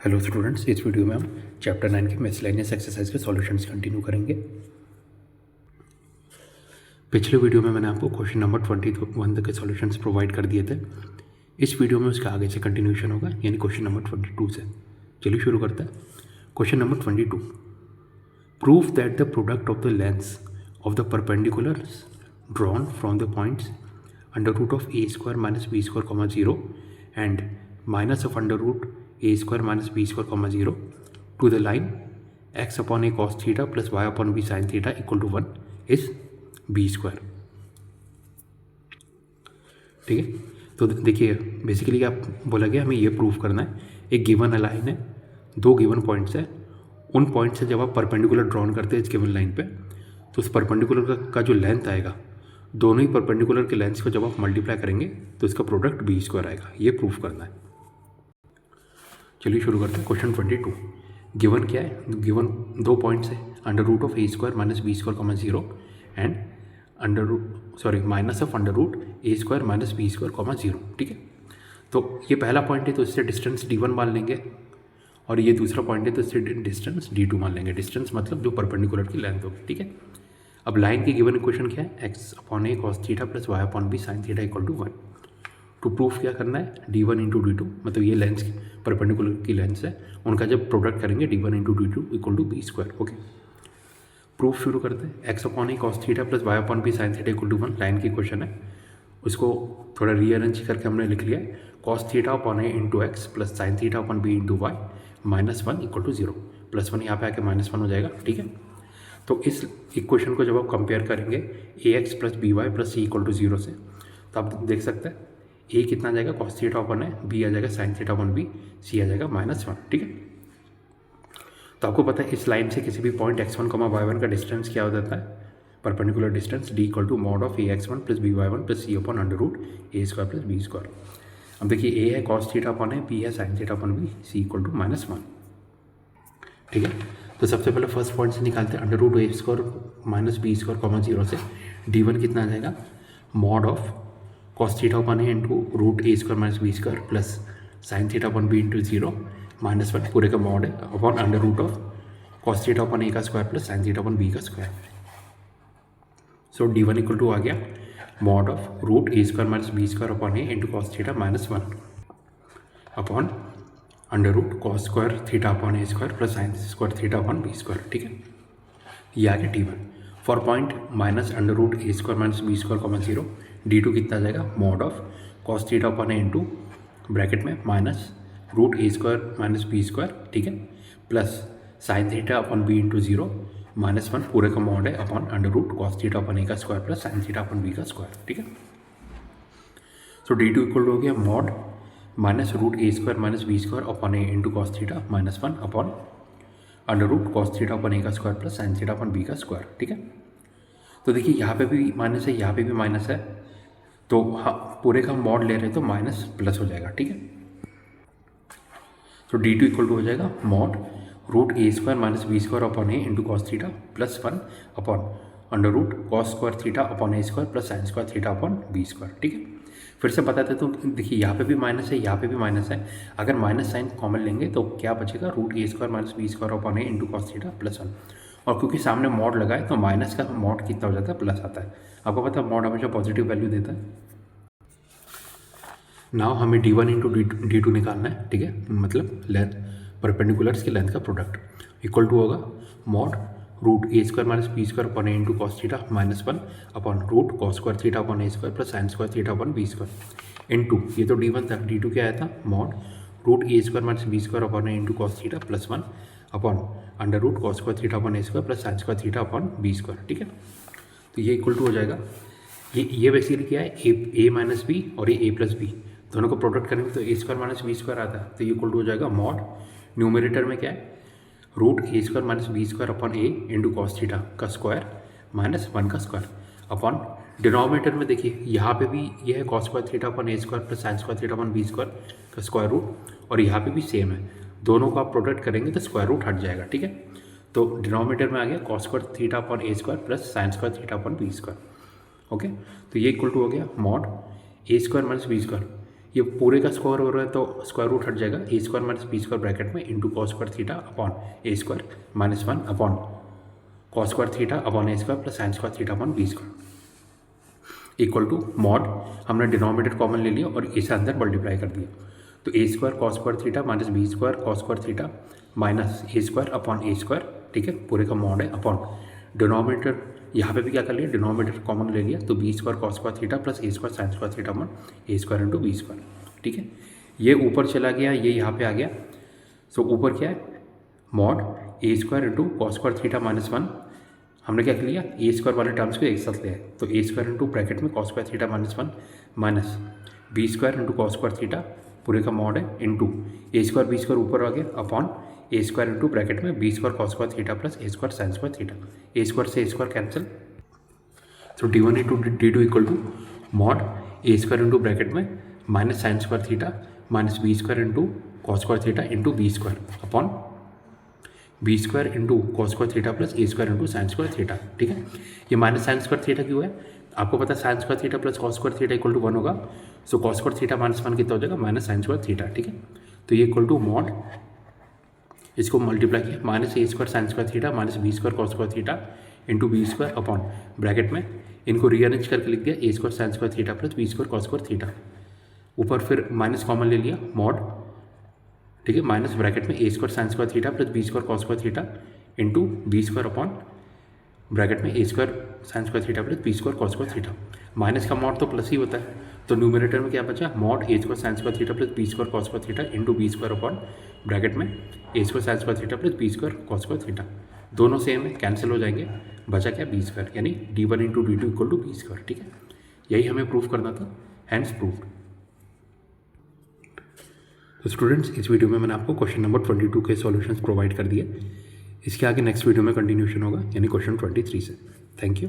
Hello students, इस video में हम चैप्टर 9 के मिसलेनियस एक्सरसाइज के सॉल्यूशंस कंटिन्यू करेंगे। पिछले वीडियो में मैंने आपको क्वेश्चन नंबर 21 तक के सॉल्यूशंस प्रोवाइड कर दिए थे। इस वीडियो में उसके आगे से कंटिन्यूशन होगा, यानी क्वेश्चन नंबर 22 से। चलिए शुरू करते हैं। Question number 22, prove that the product of the lengths of the perpendiculars drawn from the points under root of a square minus b square comma 0 and minus of under root a square minus b square comma 0 to the line x upon a cos theta plus y upon b sin theta equal to 1 is b square। ठीक है, तो देखिए basically क्या बोला गया, हमें ये proof करना है। एक गिवन लाइन है, दो गिवन पॉइंट्स है। उन पॉइंट से जब आप परपेंडिकुलर ड्रॉन करते हैं इस गिवन लाइन पे, तो उस परपेंडिकुलर का जो लेंथ आएगा, दोनों ही परपेंडिकुलर के लेंथ को जब आप मल्टीप्लाई करेंगे तो इसका प्रोडक्ट बी स्क्वायर आएगा। ये प्रूफ करना है। चलिए शुरू करते हैं। क्वेश्चन 22, गिवन क्या है? गिवन दो पॉइंट्स है, under root of a square minus b square comma 0 and minus of under root a square minus b square comma 0। ठीक है, तो ये पहला पॉइंट है तो इससे डिस्टेंस d1 मान लेंगे, और ये दूसरा पॉइंट है तो इससे डिस्टेंस d2 मान लेंगे। डिस्टेंस मतलब जो परपेंडिकुलर की लेंथ होगी। ठीक है, अब लाइन की गिवन इक्वेशन क्या है? x upon a cos theta plus y upon b sine theta equal to 1। To proof क्या करना है? d1 इंटू डी टू, मतलब ये लेंस परपेंडिकुलर की लेंस है, उनका जब प्रोडक्ट करेंगे d1 into d two equal to b square. Okay, proof शुरू करते हैं। x upon a cos theta plus y upon b sine theta equal to 1 line की क्वेश्चन है, उसको थोड़ा रीअरेंज करके हमने लिख लिया है। Cos theta upon a into x plus sine theta upon b into y minus 1 equal to 0। Plus 1 यहाँ पे आके माइनस 1 हो जाएगा। ठीक है, तो इस इक्वेशन को जब आप कंपेयर करेंगे a x plus b y plus c equal to 0 से, तो आप देख सकते हैं ए कितना आ जाएगा? कॉस थीटा अपन है, बी आ जाएगा साइन थीटा अपन बी, सी आ जाएगा माइनस 1। ठीक है, तो आपको पता है इस लाइन से किसी भी पॉइंट x1 y1 का डिस्टेंस क्या हो जाता है? Perpendicular distance d equal to mod of ax1 plus by1 plus c upon under root a square plus b square. अब देखिए ए है कॉस थीटा अपन है, बी है sine theta upon b, c equal to minus 1। ठीक है, तो सबसे पहले फर्स्ट पॉइंट से निकालते हैं। Under root a square minus b square comma 0 से d1 कितना आ जाएगा? Mod of cos theta upon a into root a square minus b square plus sine theta upon b into 0 minus 1 पूरे का mod है upon under root of cos theta upon a का square plus sine theta upon b का square. So d1 equal to आ गया mod of root a square minus b square upon a into cos theta minus 1 upon under root cos square theta upon a square plus sine square theta upon b square. ठीक है, ये आ गया d1 for point minus under root a square minus b square comma 0। d2 कितना आ जाएगा? Mod of cos theta upon a into bracket में minus root a square minus b square, ठीक है, plus sine theta upon b into 0 minus 1 पूरे का mod है upon under root cos theta upon a का square plus sine theta upon b का square. ठीक है, सो d2 इक्वल हो गया mod minus root a square minus b square upon a into cos theta minus 1 upon under root cos theta upon a का square plus sine theta upon b का square. ठीक है, तो देखिए यहाँ पे भी माइनस है, यहाँ पे भी माइनस है, तो हाँ पूरे का मॉड ले रहे हैं तो माइनस प्लस हो जाएगा। ठीक है, तो d2 इक्वल टू हो जाएगा mod root a square minus b square upon a into cos theta plus 1 upon under root cos square theta upon a square plus sine square theta upon b square. ठीक है, फिर से बताते तो देखिए यहाँ पे भी माइनस है, यहाँ पे भी माइनस है। अगर माइनस साइन कॉमन लेंगे तो क्या बचेगा? Root a square minus b square upon a into cos theta plus 1, और क्योंकि सामने मॉड लगा है तो माइनस का मॉड कितना हो जाता है? प्लस आता है। आपको पता है मॉड हमेशा पॉजिटिव वैल्यू देता है। नाउ हमें d1 इंटू डी टू निकालना है। ठीक है, मतलब लेंथ परपेंडिकुलर्स की लेंथ का प्रोडक्ट इक्वल टू होगा mod root a square minus b square upon a into cos theta minus 1 upon root cos square theta upon a square plus sine square theta upon b square into, ये तो d1 था, d2 क्या आया था? Mod root a square minus b square upon a into cos theta plus 1 upon under root cos square theta upon a square plus sine square theta upon b square. ठीक है, तो ये equal to हो जाएगा, ये basically क्या है? ए minus B और ये ए प्लस बी दोनों को प्रोडक्ट करेंगे तो a square minus b square आता है, तो ये इक्वल टू हो जाएगा मॉड न्यूमरेटर में क्या है? Root a square minus b square upon a into cos theta का स्क्वायर माइनस 1 का स्क्वायर अपॉन डिनोमिनेटर में देखिए यहाँ पे भी ये है cos square theta upon a square plus sine square theta upon b square का स्क्वायर रूट, और यहाँ पे भी सेम है, दोनों को आप प्रोडक्ट करेंगे तो स्क्वायर रूट हट जाएगा। ठीक है, तो डिनोमिनेटर में आ गया cos square theta upon a square plus sine square theta upon b square. Okay, तो ये इक्वल टू हो गया mod a square minus b square, ये पूरे का स्क्वायर हो रहा है तो स्क्वायर रूट हट जाएगा, a square minus b square bracket में into cos square theta upon a square minus 1 upon cos square theta upon a square plus sine square theta upon b square equal to mod, हमने denominator common ले लिया और इसे अंदर multiply कर दिया, तो a square cos square theta minus b square cos square theta minus a square upon a square, ठीक है, पूरे का मॉड है अपॉन डिनोमिनेटर, यहाँ पे भी क्या कर लिया, डिनोमिनेटर कॉमन ले लिया, तो b square cos square theta plus a square sine square theta upon a square into b square, ठीक है। ये ऊपर चला गया, ये यहाँ पे आ गया, सो ऊपर क्या है mod a square into cos square theta minus 1, हमने क्या कर लिया ए स्क्वायर वाले टर्म्स को एक साथ लिया, तो ए स्क्वायर इंटू ब्रैकेट में cos square theta minus 1 minus b square into cos square theta पूरे का मॉड है into a square b square ऊपर आ गया upon a square into bracket में b square cos square theta plus a square sine square theta, a square से a square cancel, so d1 into d2 equal to mod a square into bracket में minus sign square theta minus b square into cos square theta into b square upon b square into cos square theta plus a square into sine square theta, ठीक है। ये minus sign square theta क्यों है, आपको पता है sine square theta plus cos square theta equal to 1 होगा, so cos square theta minus 1 कितना हो जाएगा माइनस साइन स्क्वायर थीटा, ठीक है। तो ये इक्वल टू मॉड, इसको मल्टीप्लाई किया minus a square sine square theta minus b square cos square theta into b square upon bracket में इनको रीअरेंज करके लिख दिया a square sine square theta plus b square cos square theta, ऊपर फिर minus common ले लिया mod, ठीक है, माइनस ब्रैकेट में a square sine square theta plus b square cos square theta into b square upon bracket में a square sine square theta plus b square cos square theta, minus का mod तो plus ही होता है, तो numerator में क्या बचा mod a square sine square theta plus b square cos square theta into b square upon bracket में a square sine square theta plus b square cos square theta, दोनों सेम है कैंसिल हो जाएंगे, बचा क्या बी स्क्वायर, यानी d1 into d2 equal to b square, ठीक है। यही हमें प्रूफ करना था, हैंस प्रूफ। तो स्टूडेंट्स इस वीडियो में मैंने आपको क्वेश्चन नंबर 22 के सॉल्यूशंस प्रोवाइड कर दिए, इसके आगे नेक्स्ट वीडियो में कंटिन्यूशन होगा यानी क्वेश्चन 23 से। Thank you.